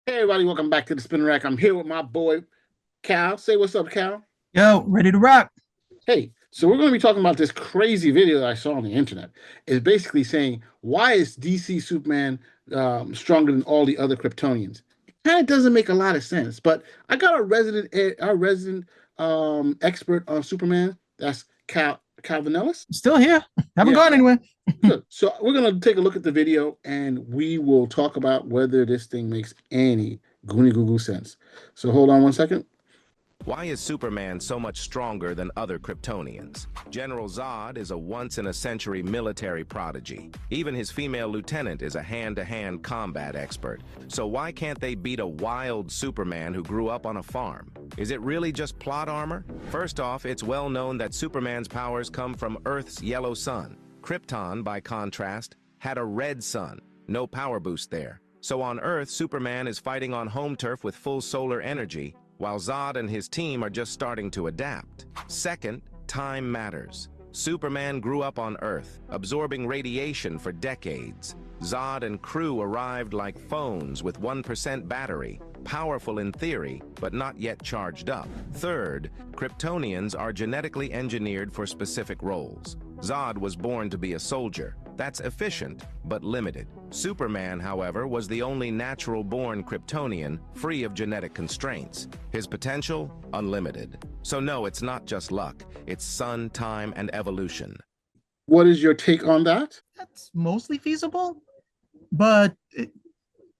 Hey everybody, welcome back to the Spin Rack. I'm here with my boy Cal. Say what's up, Cal. Yo, ready to rock. Hey, so we're going to be talking about this crazy video that I saw on the internet. It's basically saying why is DC Superman stronger than all the other Kryptonians? It kind of doesn't make a lot of sense, but I got our resident expert on Superman. That's Cal Vanellis. Still here. Haven't Yeah, gone anywhere. good. So we're going to take a look at the video and we will talk about whether this thing makes any goony goo goo sense. So hold on one second. Why is Superman so much stronger than other Kryptonians? General Zod is a once-in-a-century military prodigy. Even his female lieutenant is a hand-to-hand combat expert. So why can't they beat a wild Superman who grew up on a farm? Is it really just plot armor? First off, it's well known that Superman's powers come from Earth's yellow sun. Krypton, by contrast, had a red sun. No power boost there. So on Earth, Superman is fighting on home turf with full solar energy, while Zod and his team are just starting to adapt. Second, time matters. Superman grew up on Earth, absorbing radiation for decades. Zod and crew arrived like phones with 1% battery, powerful in theory, but not yet charged up. Third, Kryptonians are genetically engineered for specific roles. Zod was born to be a soldier. That's efficient, but limited. Superman, however, was the only natural-born Kryptonian free of genetic constraints. His potential, unlimited. So no, it's not just luck. It's sun, time, and evolution. What is your take on that? That's mostly feasible, but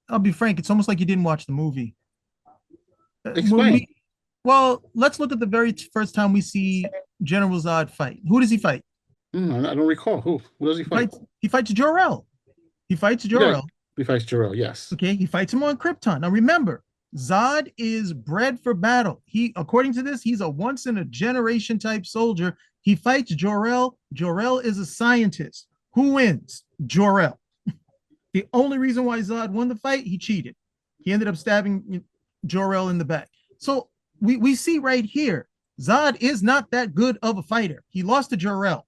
I'll be frank, it's almost like you didn't watch the movie. Explain. Well, let's look at the very first time we see General Zod fight. Who does he fight? I don't recall. Who does he fight? He fights Jor-El. He fights Yeah, Jor-El. he fights Jor-El, yes. Okay, he fights him on Krypton. Now remember, Zod is bred for battle. According to this, he's a once in a generation type soldier. He fights Jor-El. Jor-El is a scientist. Who wins? Jor-El. The only reason why Zod won the fight, he cheated. He ended up stabbing Jor-El in the back. So we see right here, Zod is not that good of a fighter. He lost to Jor-El.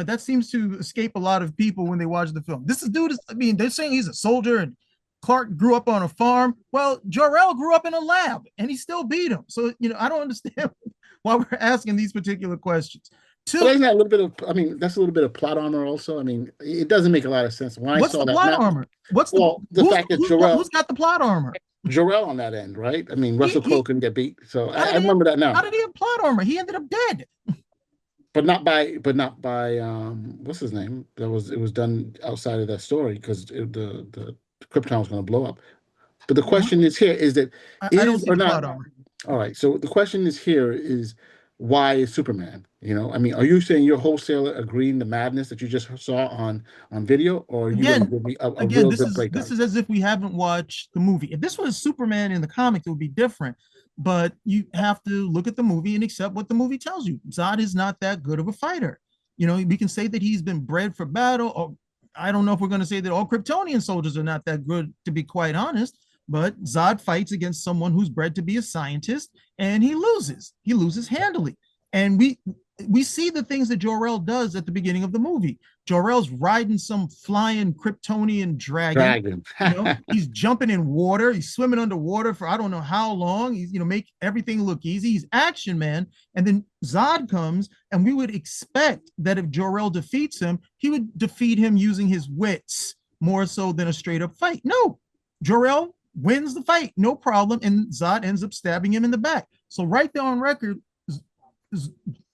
That seems to escape a lot of people when they watch the film. They're saying he's a soldier and Clark grew up on a farm. Well, Jor-El grew up in a lab and he still beat him. So, I don't understand why we're asking these particular questions. But isn't that a little bit of, that's a little bit of plot armor also. It doesn't make a lot of sense. When I What's saw the that, plot armor? The fact that who's got the plot armor? Jor-El on that end, right? Russell Crowe couldn't get beat. So I remember that now. How did he have plot armor? He ended up dead. But not by what's his name? It was done outside of that story because the Krypton was going to blow up. But the question is here is that I don't see or the not. plot armor. All right. So the question is here is why is Superman? Are you saying you're wholesaler agreeing the madness that you just saw on video, or are you going to give me a real good breakdown? This is as if we haven't watched the movie. If this was Superman in the comics, it would be different. But you have to look at the movie and accept what the movie tells you. Zod is not that good of a fighter. We can say that he's been bred for battle, or I don't know if we're going to say that all Kryptonian soldiers are not that good, to be quite honest. But Zod fights against someone who's bred to be a scientist, and he loses. He loses handily. And we see the things that Jor-El does at the beginning of the movie. Jor-El's riding some flying Kryptonian dragon. He's jumping in water. He's swimming underwater for I don't know how long. He's make everything look easy. He's action man. And then Zod comes, and we would expect that if Jor-El defeats him, he would defeat him using his wits more so than a straight up fight. No, Jor-El wins the fight, no problem, and Zod ends up stabbing him in the back. So right there on record,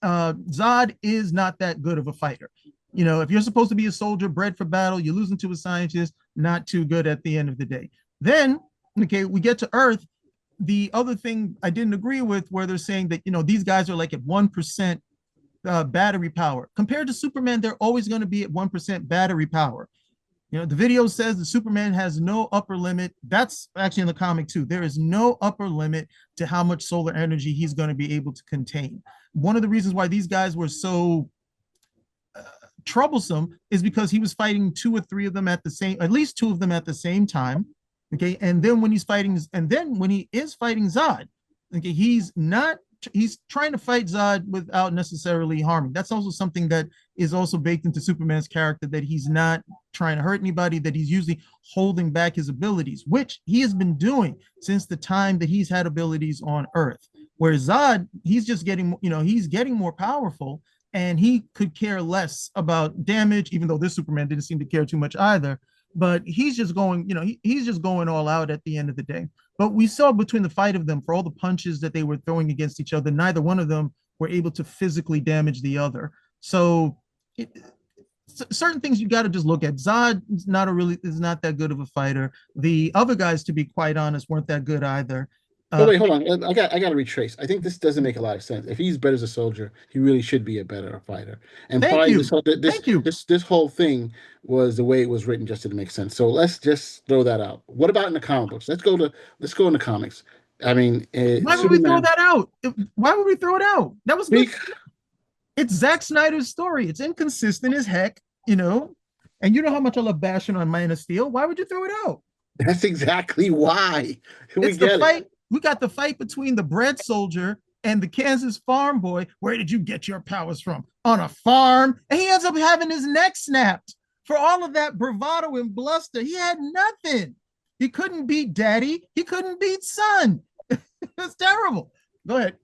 Zod is not that good of a fighter. If you're supposed to be a soldier bred for battle, you're losing to a scientist, not too good at the end of the day. Then, okay, we get to Earth. The other thing I didn't agree with, where they're saying that, these guys are like at 1% battery power. Compared to Superman, they're always going to be at 1% battery power. The video says that Superman has no upper limit. That's actually in the comic too. There is no upper limit to how much solar energy he's going to be able to contain. One of the reasons why these guys were so troublesome is because he was fighting at least two of them at the same time. Okay. And then when he is fighting Zod, okay, he's trying to fight Zod without necessarily harming. That's also something that is also baked into Superman's character, that he's not trying to hurt anybody, that he's usually holding back his abilities, which he has been doing since the time that he's had abilities on Earth. Whereas Zod, he's just getting, he's getting more powerful, and he could care less about damage, even though this Superman didn't seem to care too much either. But he's just going, he's just going all out at the end of the day. But we saw between the fight of them, for all the punches that they were throwing against each other, neither one of them were able to physically damage the other. So certain things you got to just look at. Zod is not that good of a fighter. The other guys, to be quite honest, weren't that good either. Oh wait, hold on. I got to retrace. I think this doesn't make a lot of sense. If he's better as a soldier, he really should be a better fighter. And thank you. This whole thing was the way it was written just didn't make sense. So let's just throw that out. What about in the comic books? Let's go in the comics. I mean, why would we throw that out? Why would we throw it out? That was good. It's Zack Snyder's story. It's inconsistent as heck, and you know how much I love bashing on Man of Steel. Why would you throw it out? That's exactly why. We got the fight between the bread soldier and the Kansas farm boy. Where did you get your powers from? On a farm. And he ends up having his neck snapped. For all of that bravado and bluster, he had nothing. He couldn't beat daddy. He couldn't beat son. That's terrible. Go ahead.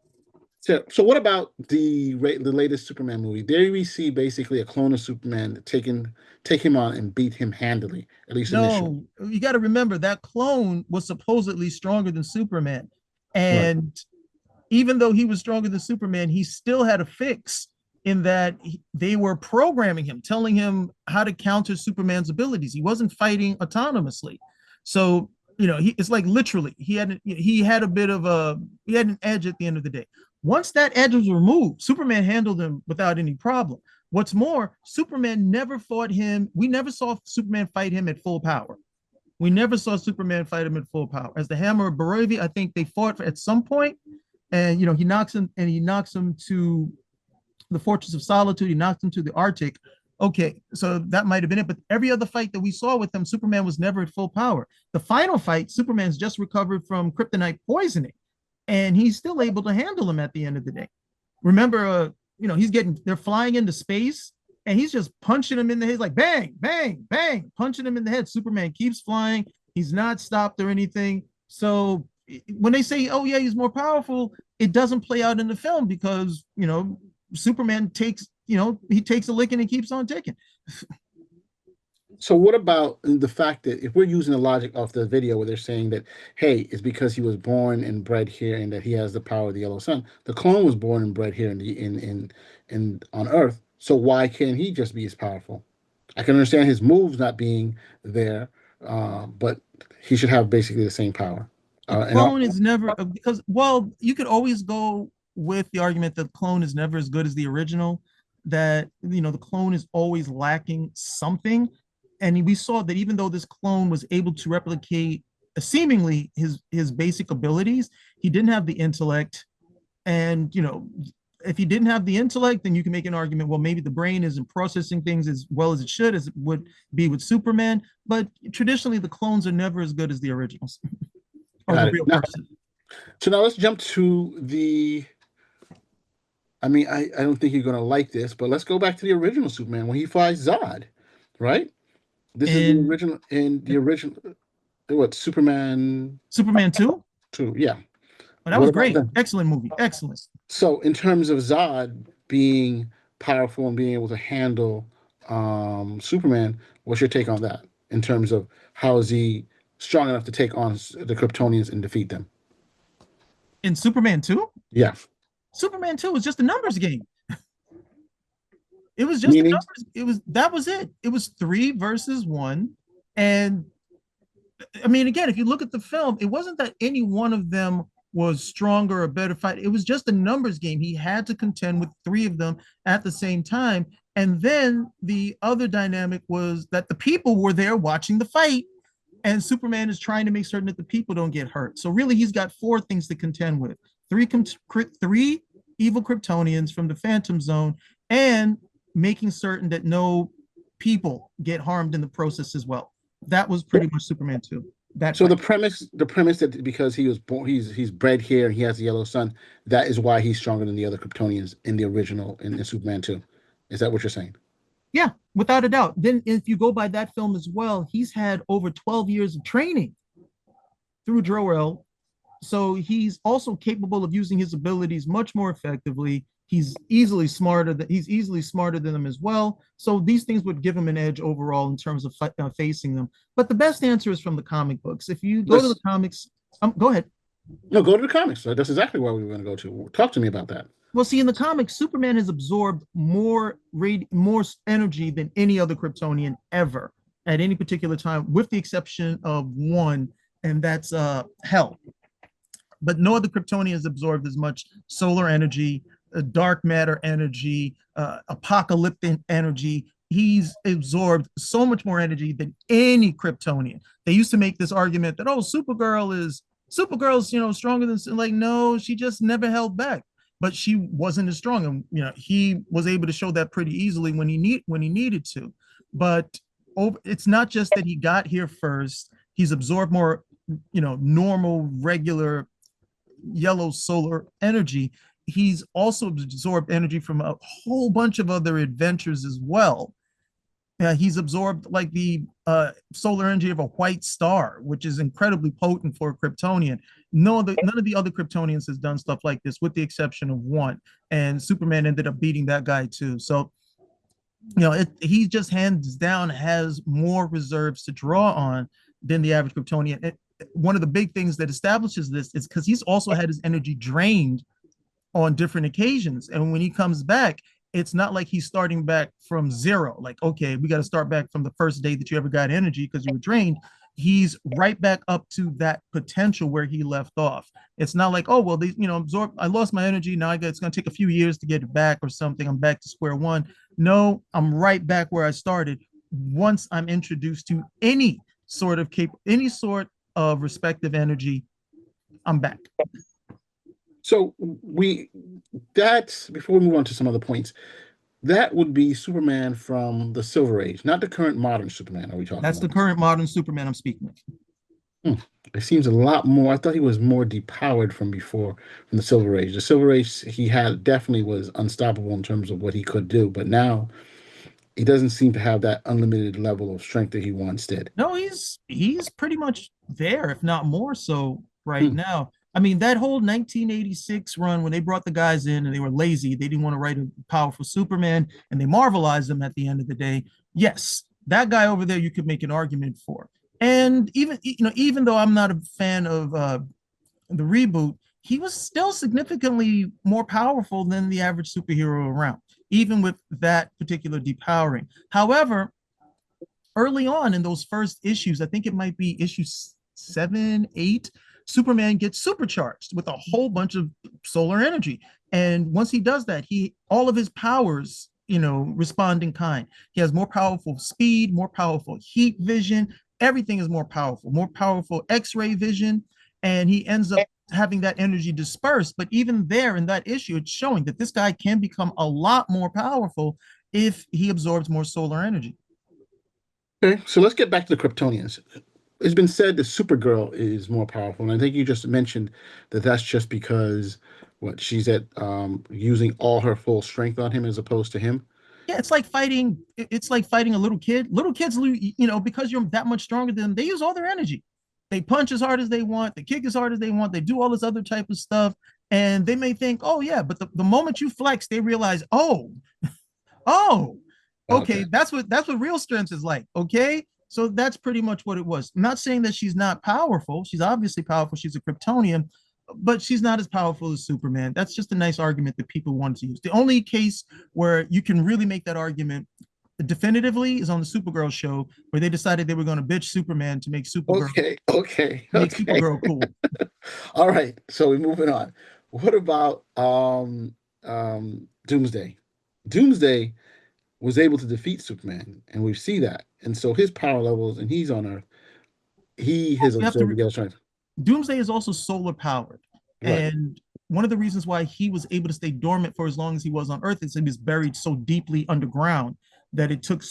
So what about the latest Superman movie? There we see basically a clone of Superman take him on and beat him handily, at least initially. No, you got to remember that clone was supposedly stronger than Superman. And right. Even though he was stronger than Superman, he still had a fix in that they were programming him, telling him how to counter Superman's abilities. He wasn't fighting autonomously. So, it's like literally he had an edge at the end of the day. Once that edge was removed, Superman handled him without any problem. What's more, Superman never fought him. We never saw Superman fight him at full power. We never saw Superman fight him at full power. As the Hammer of Barovia, I think they fought at some point, and he knocks him to the Fortress of Solitude. He knocks him to the Arctic. Okay, so that might have been it. But every other fight that we saw with him, Superman was never at full power. The final fight, Superman's just recovered from kryptonite poisoning, and he's still able to handle him at the end of the day. Remember, they're flying into space, and he's just punching him in the head, like bang, bang, bang, punching him in the head. Superman keeps flying. He's not stopped or anything. So when they say, oh yeah, he's more powerful, it doesn't play out in the film because, Superman takes a licking and keeps on ticking. So what about the fact that if we're using the logic of the video where they're saying that, hey, it's because he was born and bred here and that he has the power of the yellow sun. The clone was born and bred here in on Earth. So why can't he just be as powerful? I can understand his moves not being there, but he should have basically the same power. The clone is never because you could always go with the argument that the clone is never as good as the original. That the clone is always lacking something. And we saw that even though this clone was able to replicate seemingly his basic abilities, he didn't have the intellect. And, if he didn't have the intellect, then you can make an argument, well, maybe the brain isn't processing things as well as it should, as it would be with Superman. But traditionally, the clones are never as good as the originals. Or the real person. So now let's jump to the... I mean, I don't think you're going to like this, but let's go back to the original Superman when he fights Zod, right? This is the original, what, Superman 2? 2, yeah. Well, that was great. Excellent movie. Excellent. So in terms of Zod being powerful and being able to handle Superman, what's your take on that? In terms of how is he strong enough to take on the Kryptonians and defeat them? In Superman 2? Yeah. Superman 2 was just a numbers game. It was just numbers. That was it. It was 3 versus 1. And I mean, again, if you look at the film, it wasn't that any one of them was stronger or better fight. It was just a numbers game. He had to contend with 3 of them at the same time. And then the other dynamic was that the people were there watching the fight, and Superman is trying to make certain that the people don't get hurt. So really, he's got 4 things to contend with. 3 evil Kryptonians from the Phantom Zone, and making certain that no people get harmed in the process as well. That was pretty much Superman 2. So the premise that because he was born, he's bred here and he has the yellow sun, that is why he's stronger than the other Kryptonians in the original in Superman 2. Is that what you're saying? Yeah, without a doubt. Then if you go by that film as well, he's had over 12 years of training through Jor-El, so he's also capable of using his abilities much more effectively. He's easily smarter than them as well. So these things would give him an edge overall in terms of facing them. But the best answer is from the comic books. If you go to the comics, go ahead. No, go to the comics. That's exactly where we were going to go to. Talk to me about that. Well, see, in the comics, Superman has absorbed more energy than any other Kryptonian ever at any particular time, with the exception of one, and that's Hell. But no other Kryptonian has absorbed as much solar energy, dark matter energy, apocalyptic energy. He's absorbed so much more energy than any Kryptonian. They used to make this argument that, oh, Supergirl's, stronger than, like, no, she just never held back. But she wasn't as strong, and he was able to show that pretty easily when he needed to. But it's not just that he got here first; he's absorbed more, normal, regular yellow solar energy. He's also absorbed energy from a whole bunch of other adventures as well. He's absorbed like the solar energy of a white star, which is incredibly potent for a Kryptonian. None of the other Kryptonians has done stuff like this, with the exception of one. And Superman ended up beating that guy too. So, he just hands down has more reserves to draw on than the average Kryptonian. One of the big things that establishes this is because he's also had his energy drained on different occasions. And when he comes back, it's not like he's starting back from zero. Like, okay, we got to start back from the first day that you ever got energy because you were drained. He's right back up to that potential where he left off. It's not like, oh, well, I lost my energy. Now it's going to take a few years to get it back or something. I'm back to square one. No, I'm right back where I started. Once I'm introduced to any sort of respective energy, I'm back. So that's, before we move on to some other points, that would be Superman from the Silver Age, not the current modern Superman. Are we talking? That's about the current modern Superman I'm speaking of. It seems a lot more. I thought he was more depowered from before, from the Silver Age. The Silver Age, he had definitely was unstoppable in terms of what he could do, but now he doesn't seem to have that unlimited level of strength that he once did. No, he's pretty much there, if not more so, right now. I mean, that whole 1986 run when they brought the guys in and they were lazy, they didn't want to write a powerful Superman, and they marvelized him at the end of the day. Yes, that guy over there you could make an argument for. And even though I'm not a fan of the reboot, he was still significantly more powerful than the average superhero around, even with that particular depowering. However, early on in those first issues, I think it might be issue 7, 8, Superman gets supercharged with a whole bunch of solar energy. And once he does that, all of his powers, respond in kind. He has more powerful speed, more powerful heat vision. Everything is more powerful X-ray vision. And he ends up having that energy dispersed. But even there in that issue, it's showing that this guy can become a lot more powerful if he absorbs more solar energy. Okay, so let's get back to the Kryptonians. It's been said that Supergirl is more powerful, and I think you just mentioned that that's just because she's at using all her full strength on him as opposed to him. Yeah, it's like fighting a little kid. Little kids, because you're that much stronger than them, they use all their energy. They punch as hard as they want, they kick as hard as they want, they do all this other type of stuff, and they may think, oh yeah, but the moment you flex, they realize, oh, okay, that's what real strength is like. Okay. So that's pretty much what it was. I'm not saying that she's not powerful. She's obviously powerful. She's a Kryptonian, but she's not as powerful as Superman. That's just a nice argument that people want to use. The only case where you can really make that argument definitively is on the Supergirl show, where they decided they were going to bitch Superman to make Supergirl make Supergirl cool. All right, so we're moving on. What about Doomsday? Doomsday was able to defeat Superman, and we see that. And so his power levels, and he's on Earth, he has observed the strength. Doomsday is also solar powered. Right. And one of the reasons why he was able to stay dormant for as long as he was on Earth is he was buried so deeply underground that it took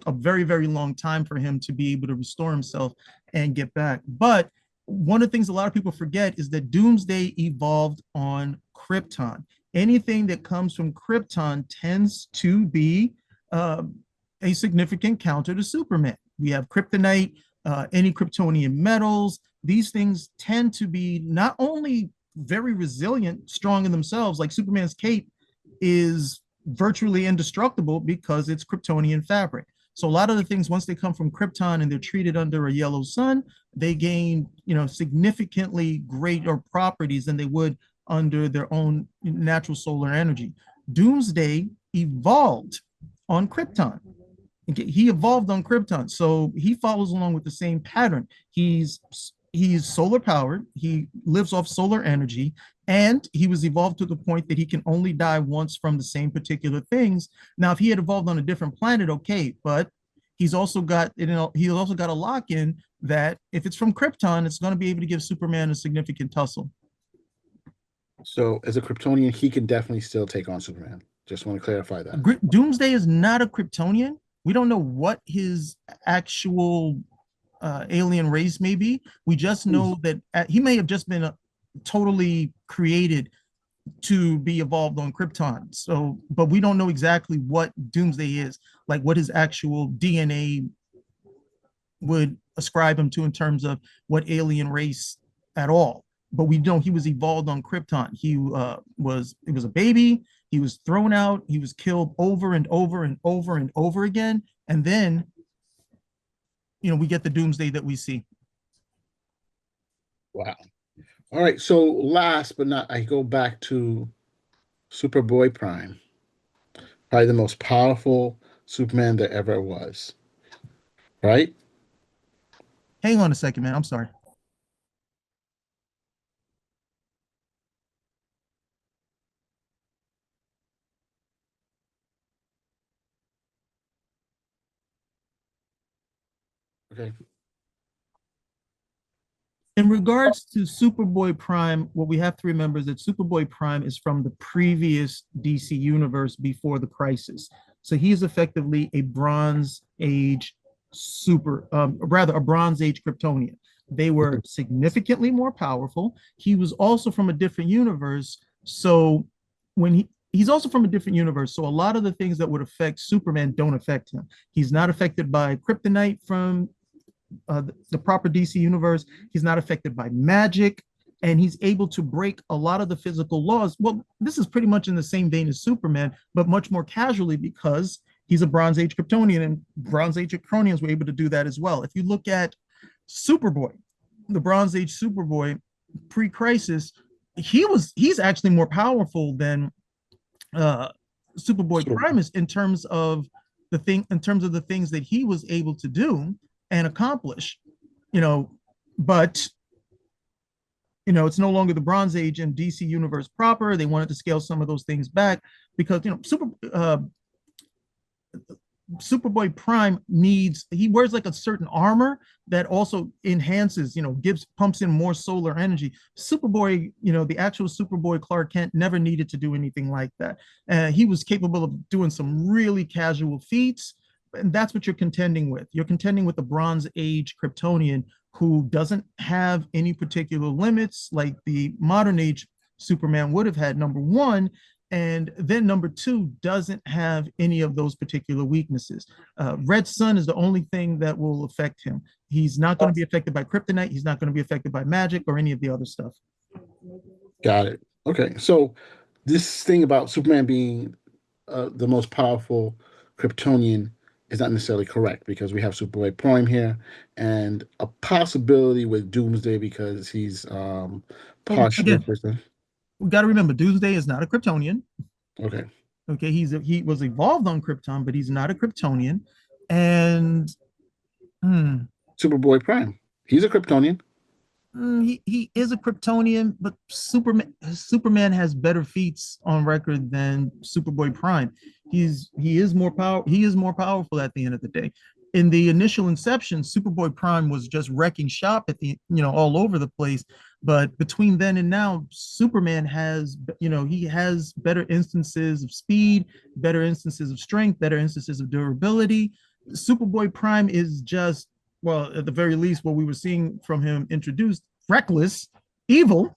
a very, very long time for him to be able to restore himself and get back. But one of the things a lot of people forget is that Doomsday evolved on Krypton. Anything that comes from Krypton tends to be a significant counter to Superman. We have kryptonite, any Kryptonian metals. These things tend to be not only very resilient, strong in themselves, like Superman's cape is virtually indestructible because it's Kryptonian fabric. So a lot of the things, once they come from Krypton and they're treated under a yellow sun, they gain, significantly greater properties than they would under their own natural solar energy. Doomsday evolved on Krypton. Okay, he evolved on Krypton, so he follows along with the same pattern. He's solar powered. He lives off solar energy, and he was evolved to the point that he can only die once from the same particular things. Now, if he had evolved on a different planet, okay, but he's also got a lock in that if it's from Krypton, it's going to be able to give Superman a significant tussle. So as a Kryptonian, he can definitely still take on Superman. Just want to clarify that. Doomsday is not a Kryptonian. We don't know what his actual alien race may be. We just know that he may have just been totally created to be evolved on Krypton. So, but we don't know exactly what Doomsday is, like what his actual DNA would ascribe him to in terms of what alien race at all. But we know he was evolved on Krypton. He was a baby. He was thrown out. He was killed over and over and over and over again. And then, we get the Doomsday that we see. Wow. All right. So last but not, I go back to Superboy Prime, probably the most powerful Superman there ever was. Right? Hang on a second, man. I'm sorry. Okay. In regards to Superboy Prime, what we have to remember is that Superboy Prime is from the previous DC universe before the Crisis. So he is effectively a Bronze Age a Bronze Age Kryptonian. They were significantly more powerful. He was also from a different universe. So he's also from a different universe. So a lot of the things that would affect Superman don't affect him. He's not affected by kryptonite from the proper DC universe. He's not affected by magic, and he's able to break a lot of the physical laws. Well, this is pretty much in the same vein as Superman, but much more casually because he's a Bronze Age Kryptonian, and Bronze Age Kryptonians were able to do that as well. If you look at Superboy, the Bronze Age Superboy pre-Crisis, he's actually more powerful than Superboy Primus in terms of the things that he was able to do and accomplish, but it's no longer the Bronze Age in DC universe proper. They wanted to scale some of those things back because Superboy Prime he wears like a certain armor that also enhances, pumps in more solar energy. Superboy, the actual Superboy Clark Kent never needed to do anything like that. He was capable of doing some really casual feats. And that's what you're contending with. You're contending with a Bronze Age Kryptonian who doesn't have any particular limits like the modern age Superman would have had, number one. And then number two, doesn't have any of those particular weaknesses. Red Sun is the only thing that will affect him. He's not going to be affected by kryptonite. He's not going to be affected by magic or any of the other stuff. Got it. Okay. So this thing about Superman being the most powerful Kryptonian is not necessarily correct because we have Superboy Prime here and a possibility with Doomsday because he's partially person. We got to remember, Doomsday is not a Kryptonian. Okay. Okay, he was evolved on Krypton, but he's not a Kryptonian. And Superboy Prime, he's a Kryptonian. He is a Kryptonian, but Superman has better feats on record than Superboy Prime. He is more powerful at the end of the day. In the initial inception, Superboy Prime was just wrecking shop at all over the place. But between then and now, Superman has, he has better instances of speed, better instances of strength, better instances of durability. Superboy Prime is just, well, at the very least, what we were seeing from him introduced, reckless, evil.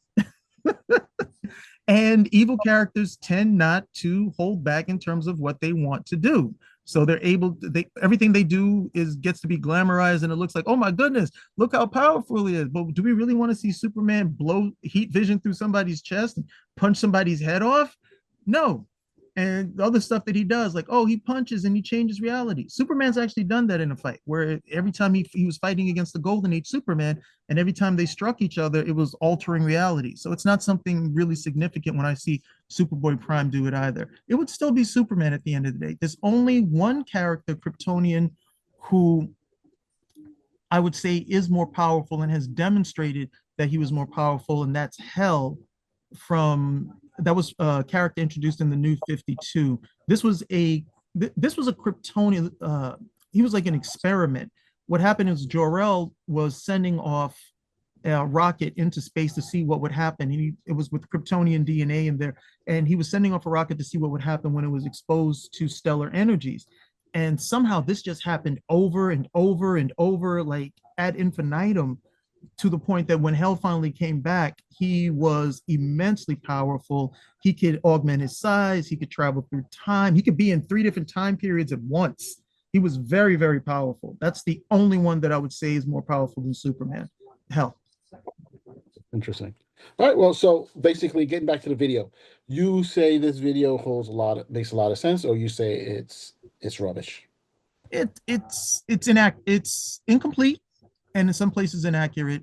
And evil characters tend not to hold back in terms of what they want to do. So they're able to, everything they do is gets to be glamorized, and it looks like, oh my goodness, look how powerful he is. But do we really want to see Superman blow heat vision through somebody's chest and punch somebody's head off? No. And the other stuff that he does, like, oh, he punches and he changes reality. Superman's actually done that in a fight, where every time he was fighting against the Golden Age Superman, and every time they struck each other, it was altering reality. So it's not something really significant when I see Superboy Prime do it either. It would still be Superman at the end of the day. There's only one character, Kryptonian, who I would say is more powerful and has demonstrated that he was more powerful, and that's Hell from that was a character introduced in the New 52. This was a Kryptonian. He was like an experiment. What happened is Jor-El was sending off a rocket into space to see what would happen. It was with Kryptonian DNA in there, and he was sending off a rocket to see what would happen when it was exposed to stellar energies. And somehow this just happened over and over and over, like ad infinitum, to the point that when Hell finally came back, he was immensely powerful. He could augment his size. He could travel through time. He could be in 3 different time periods at once. He was very, very powerful. That's the only one that I would say is more powerful than Superman. Hell. Interesting. All right. Well, so basically, getting back to the video, you say this video makes a lot of sense, or you say it's rubbish. It's incomplete, and in some places inaccurate.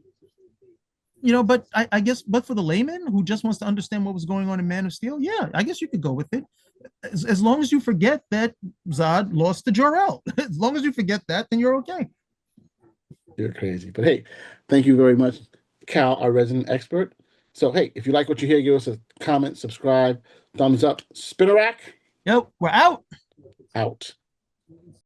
But I guess, but for the layman who just wants to understand what was going on in Man of Steel, yeah, I guess you could go with it. As long as you forget that Zod lost to Jor-El. As long as you forget that, then you're okay. You're crazy. But hey, thank you very much, Cal, our resident expert. So hey, if you like what you hear, give us a comment, subscribe, thumbs up, spin a rack. Yep, we're out. Out.